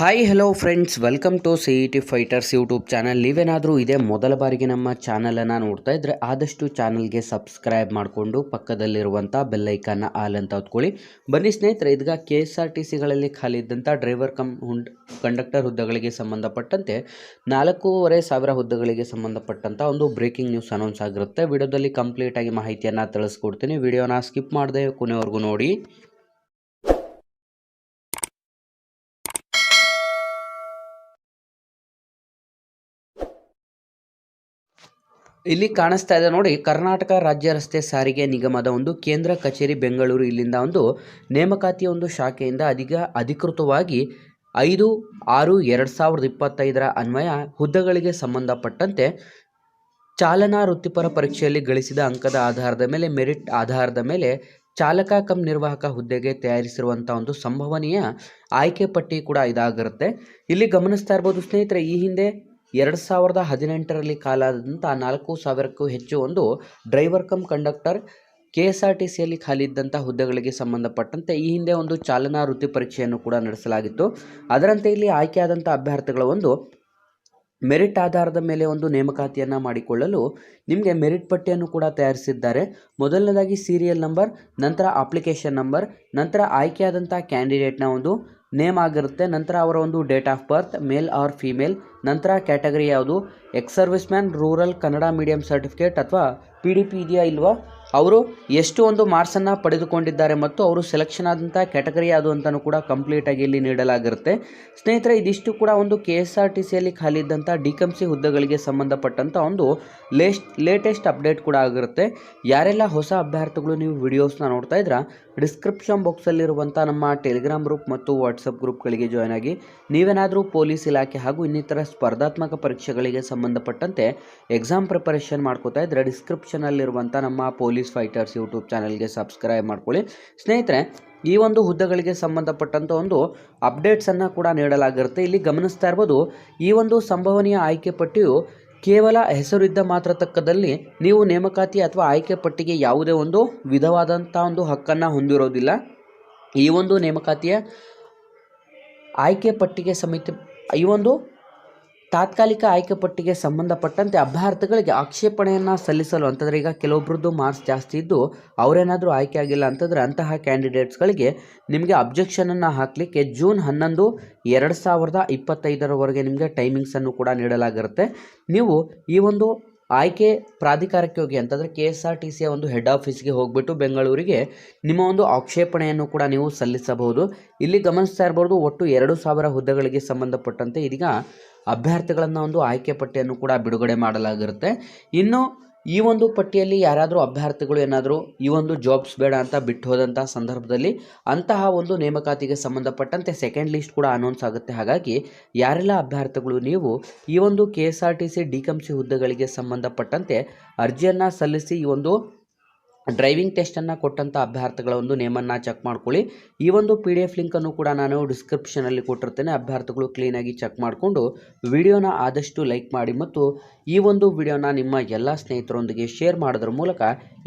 Hi hello friends, welcome to CET fighters YouTube channel. ನೀವೇನಾದರೂ ಇದೇ ಮೊದಲ ಬಾರಿಗೆ ನಮ್ಮ ಚಾನಲನ್ನು ನೋಡ್ತಾ ಇದ್ದರೆ ಆದಷ್ಟು ಚಾನಲ್ಗೆ ಸಬ್ಸ್ಕ್ರೈಬ್ ಮಾಡಿಕೊಂಡು ಪಕ್ಕದಲ್ಲಿರುವಂಥ ಬೆಲ್ಲೈಕನ್ನ ಆಲ್ ಅಂತ ಹೊತ್ಕೊಳ್ಳಿ. ಬನ್ನಿ ಸ್ನೇಹಿತರೆ, ಇದೀಗ KSRTCಗಳಲ್ಲಿ ಖಾಲಿ ಇದ್ದಂಥ ಡ್ರೈವರ್ ಕಂಡಕ್ಟರ್ ಹುದ್ದೆಗಳಿಗೆ ಸಂಬಂಧಪಟ್ಟಂತೆ 4,500 ಹುದ್ದೆಗಳಿಗೆ ಸಂಬಂಧಪಟ್ಟಂಥ ಒಂದು ಬ್ರೇಕಿಂಗ್ ನ್ಯೂಸ್ ಅನೌನ್ಸ್ ಆಗಿರುತ್ತೆ. ವಿಡಿಯೋದಲ್ಲಿ ಕಂಪ್ಲೀಟಾಗಿ ಮಾಹಿತಿಯನ್ನು ತಿಳಿಸ್ಕೊಡ್ತೀನಿ. ವಿಡಿಯೋನ ಸ್ಕಿಪ್ ಮಾಡದೆ ಕೊನೆವರೆಗೂ ನೋಡಿ. ಇಲ್ಲಿ ಕಾಣಿಸ್ತಾ ಇದೆ ನೋಡಿ, ಕರ್ನಾಟಕ ರಾಜ್ಯ ರಸ್ತೆ ಸಾರಿಗೆ ನಿಗಮದ ಒಂದು ಕೇಂದ್ರ ಕಚೇರಿ ಬೆಂಗಳೂರು. ಇಲ್ಲಿಂದ ಒಂದು ನೇಮಕಾತಿಯ ಒಂದು ಶಾಖೆಯಿಂದ ಅಧಿಕೃತವಾಗಿ 5/6/2025 ಅನ್ವಯ ಹುದ್ದೆಗಳಿಗೆ ಸಂಬಂಧಪಟ್ಟಂತೆ ಚಾಲನಾ ವೃತ್ತಿಪರ ಪರೀಕ್ಷೆಯಲ್ಲಿ ಗಳಿಸಿದ ಅಂಕದ ಆಧಾರದ ಮೇಲೆ, ಮೆರಿಟ್ ಆಧಾರದ ಮೇಲೆ ಚಾಲಕ ಕಮ್ ನಿರ್ವಾಹಕ ಹುದ್ದೆಗೆ ತಯಾರಿಸಿರುವಂಥ ಒಂದು ಸಂಭವನೀಯ ಆಯ್ಕೆ ಪಟ್ಟಿ ಕೂಡ ಇದಾಗಿರುತ್ತೆ. ಇಲ್ಲಿ ಗಮನಿಸ್ತಾ ಇರ್ಬೋದು ಸ್ನೇಹಿತರೆ, ಈ ಹಿಂದೆ 2018ರಲ್ಲಿ ಕಾಲಾದಂಥ 4,000ಕ್ಕೂ ಹೆಚ್ಚು ಒಂದು ಡ್ರೈವರ್ ಕಮ್ ಕಂಡಕ್ಟರ್ KSRTCಯಲ್ಲಿ ಖಾಲಿ ಇದ್ದಂಥ ಹುದ್ದೆಗಳಿಗೆ ಸಂಬಂಧಪಟ್ಟಂತೆ ಈ ಹಿಂದೆ ಒಂದು ಚಾಲನಾ ವೃತ್ತಿ ಪರೀಕ್ಷೆಯನ್ನು ಕೂಡ ನಡೆಸಲಾಗಿತ್ತು. ಅದರಂತೆ ಇಲ್ಲಿ ಆಯ್ಕೆಯಾದಂಥ ಅಭ್ಯರ್ಥಿಗಳ ಒಂದು ಮೆರಿಟ್ ಆಧಾರದ ಮೇಲೆ ಒಂದು ನೇಮಕಾತಿಯನ್ನು ಮಾಡಿಕೊಳ್ಳಲು ನಿಮಗೆ ಮೆರಿಟ್ ಪಟ್ಟಿಯನ್ನು ಕೂಡ ತಯಾರಿಸಿದ್ದಾರೆ. ಮೊದಲನೇದಾಗಿ ಸೀರಿಯಲ್ ನಂಬರ್, ನಂತರ ಅಪ್ಲಿಕೇಶನ್ ನಂಬರ್, ನಂತರ ಆಯ್ಕೆಯಾದಂಥ ಕ್ಯಾಂಡಿಡೇಟ್ನ ಒಂದು ನೇಮ್ ಆಗಿರುತ್ತೆ, ನಂತರ ಅವರ ಒಂದು date of birth, male or female, ನಂತರ ಕ್ಯಾಟಗರಿ ಯಾವುದು, ex serviceman, rural, Kannada medium certificate ಅಥವಾ PDP ಇದೆಯಾ ಇಲ್ವಾ, ಅವರು ಎಷ್ಟು ಒಂದು ಮಾರ್ಕ್ಸನ್ನು ಪಡೆದುಕೊಂಡಿದ್ದಾರೆ ಮತ್ತು ಅವರು ಸೆಲೆಕ್ಷನ್ ಆದಂಥ ಕ್ಯಾಟಗರಿ ಯಾವುದು ಅಂತಲೂ ಕೂಡ ಕಂಪ್ಲೀಟಾಗಿ ಇಲ್ಲಿ ನೀಡಲಾಗಿರುತ್ತೆ. ಸ್ನೇಹಿತರೆ, ಇದಿಷ್ಟು ಕೂಡ ಒಂದು KSRTCಯಲ್ಲಿ ಖಾಲಿ ಇದ್ದಂಥ DCMC ಹುದ್ದೆಗಳಿಗೆ ಸಂಬಂಧಪಟ್ಟಂಥ ಒಂದು ಲೇಟೆಸ್ಟ್ ಅಪ್ಡೇಟ್ ಕೂಡ ಆಗಿರುತ್ತೆ. ಯಾರೆಲ್ಲ ಹೊಸ ಅಭ್ಯರ್ಥಿಗಳು ನೀವು ವಿಡಿಯೋಸ್ನ ನೋಡ್ತಾ ಇದ್ರೆ ಡಿಸ್ಕ್ರಿಪ್ಷನ್ ಬಾಕ್ಸಲ್ಲಿರುವಂಥ ನಮ್ಮ ಟೆಲಿಗ್ರಾಮ್ ಗ್ರೂಪ್ ಮತ್ತು ವಾಟ್ಸಪ್ ಗ್ರೂಪ್ಗಳಿಗೆ ಜಾಯ್ನ್ ಆಗಿ. ನೀವೇನಾದರೂ ಪೊಲೀಸ್ ಇಲಾಖೆ ಹಾಗೂ ಇನ್ನಿತರ ಸ್ಪರ್ಧಾತ್ಮಕ ಪರೀಕ್ಷೆಗಳಿಗೆ ಸಂಬಂಧಪಟ್ಟಂತೆ ಎಕ್ಸಾಮ್ ಪ್ರಿಪರೇಷನ್ ಮಾಡ್ಕೋತಾ ಇದ್ದರೆ ಡಿಸ್ಕ್ರಿಪ್ಷನಲ್ಲಿರುವಂಥ ನಮ್ಮ ಪೊಲೀಸ್ ಫೈಟರ್ಸ್ ಯೂಟ್ಯೂಬ್ ಚಾನಲ್ಗೆ ಸಬ್ಸ್ಕ್ರೈಬ್ ಮಾಡ್ಕೊಳ್ಳಿ. ಸ್ನೇಹಿತರೆ, ಈ ಒಂದು ಹುದ್ದೆಗಳಿಗೆ ಸಂಬಂಧಪಟ್ಟಂಥ ಒಂದು ಅಪ್ಡೇಟ್ಸನ್ನು ಕೂಡ ನೀಡಲಾಗಿರುತ್ತೆ. ಇಲ್ಲಿ ಗಮನಿಸ್ತಾ ಇರ್ಬೋದು, ಈ ಒಂದು ಸಂಭವನೀಯ ಆಯ್ಕೆ ಪಟ್ಟಿಯು ಕೇವಲ ಹೆಸರಿದ್ದ ಮಾತ್ರ ತಕ್ಕದಲ್ಲಿ ನೀವು ನೇಮಕಾತಿ ಅಥವಾ ಆಯ್ಕೆ ಪಟ್ಟಿಗೆ ಯಾವುದೇ ಒಂದು ವಿಧವಾದಂಥ ಒಂದು ಹಕ್ಕನ್ನು ಹೊಂದಿರೋದಿಲ್ಲ. ಈ ಒಂದು ನೇಮಕಾತಿಯ ಆಯ್ಕೆ ಪಟ್ಟಿಗೆ ಈ ಒಂದು ತಾತ್ಕಾಲಿಕ ಆಯ್ಕೆ ಪಟ್ಟಿಗೆ ಸಂಬಂಧಪಟ್ಟಂತೆ ಅಭ್ಯರ್ಥಿಗಳಿಗೆ ಆಕ್ಷೇಪಣೆಯನ್ನು ಸಲ್ಲಿಸಲು, ಅಂತಂದರೆ ಈಗ ಕೆಲವೊಬ್ಬರದ್ದು ಮಾರ್ಕ್ಸ್ ಜಾಸ್ತಿ ಇದ್ದು ಅವರೇನಾದರೂ ಆಯ್ಕೆ ಆಗಿಲ್ಲ ಅಂತಂದರೆ ಅಂತಹ ಕ್ಯಾಂಡಿಡೇಟ್ಸ್ಗಳಿಗೆ ನಿಮಗೆ ಅಬ್ಜೆಕ್ಷನನ್ನು ಹಾಕಲಿಕ್ಕೆ June 11, 2025 ನಿಮಗೆ ಟೈಮಿಂಗ್ಸನ್ನು ಕೂಡ ನೀಡಲಾಗಿರುತ್ತೆ. ನೀವು ಈ ಒಂದು ಆಯ್ಕೆ ಪ್ರಾಧಿಕಾರಕ್ಕೆ ಹೋಗಿ, ಅಂತಂದರೆ KSRTCಯ ಒಂದು ಹೆಡ್ ಆಫೀಸ್ಗೆ ಹೋಗ್ಬಿಟ್ಟು ಬೆಂಗಳೂರಿಗೆ ನಿಮ್ಮ ಒಂದು ಆಕ್ಷೇಪಣೆಯನ್ನು ಕೂಡ ನೀವು ಸಲ್ಲಿಸಬಹುದು. ಇಲ್ಲಿ ಗಮನಿಸ್ತಾ ಇರ್ಬೋದು, ಒಟ್ಟು 2,000 ಹುದ್ದೆಗಳಿಗೆ ಸಂಬಂಧಪಟ್ಟಂತೆ ಇದೀಗ ಅಭ್ಯರ್ಥಿಗಳನ್ನು ಒಂದು ಆಯ್ಕೆ ಪಟ್ಟಿಯನ್ನು ಕೂಡ ಬಿಡುಗಡೆ ಮಾಡಲಾಗಿರುತ್ತೆ. ಇನ್ನು ಈ ಒಂದು ಪಟ್ಟಿಯಲ್ಲಿ ಯಾರಾದರೂ ಅಭ್ಯರ್ಥಿಗಳು ಏನಾದರೂ ಈ ಒಂದು ಜಾಬ್ಸ್ ಬೇಡ ಅಂತ ಬಿಟ್ಟು ಹೋದಂಥ ಸಂದರ್ಭದಲ್ಲಿ ಅಂತಹ ಒಂದು ನೇಮಕಾತಿಗೆ ಸಂಬಂಧಪಟ್ಟಂತೆ ಸೆಕೆಂಡ್ ಲಿಸ್ಟ್ ಕೂಡ ಅನೌನ್ಸ್ ಆಗುತ್ತೆ. ಹಾಗಾಗಿ ಯಾರೆಲ್ಲ ಅಭ್ಯರ್ಥಿಗಳು ನೀವು ಈ ಒಂದು KSRTC DCMC ಹುದ್ದೆಗಳಿಗೆ ಸಂಬಂಧಪಟ್ಟಂತೆ ಅರ್ಜಿಯನ್ನು ಸಲ್ಲಿಸಿ ಈ ಒಂದು ಡ್ರೈವಿಂಗ್ ಟೆಸ್ಟನ್ನು ಕೊಟ್ಟಂಥ ಅಭ್ಯರ್ಥಿಗಳ ಒಂದು ನೇಮನ್ನು ಚೆಕ್ ಮಾಡ್ಕೊಳ್ಳಿ. ಈ ಒಂದು PDF ಲಿಂಕನ್ನು ಕೂಡ ನಾನು ಡಿಸ್ಕ್ರಿಪ್ಷನಲ್ಲಿ ಕೊಟ್ಟಿರ್ತೇನೆ. ಅಭ್ಯರ್ಥಿಗಳು ಕ್ಲೀನಾಗಿ ಚೆಕ್ ಮಾಡಿಕೊಂಡು ವಿಡಿಯೋನ ಆದಷ್ಟು ಲೈಕ್ ಮಾಡಿ ಮತ್ತು ಈ ಒಂದು ವಿಡಿಯೋನ ನಿಮ್ಮ ಎಲ್ಲ ಸ್ನೇಹಿತರೊಂದಿಗೆ ಶೇರ್ ಮಾಡೋದ್ರ ಮೂಲಕ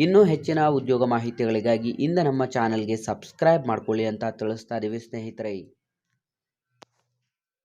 ಇನ್ನೂ ಹೆಚ್ಚಿನ ಉದ್ಯೋಗ ಮಾಹಿತಿಗಳಿಗಾಗಿ ನಮ್ಮ ಚಾನಲ್ಗೆ ಸಬ್ಸ್ಕ್ರೈಬ್ ಮಾಡ್ಕೊಳ್ಳಿ ಅಂತ ತಿಳಿಸ್ತಾ ಇದ್ದೀವಿ ಸ್ನೇಹಿತರೆ.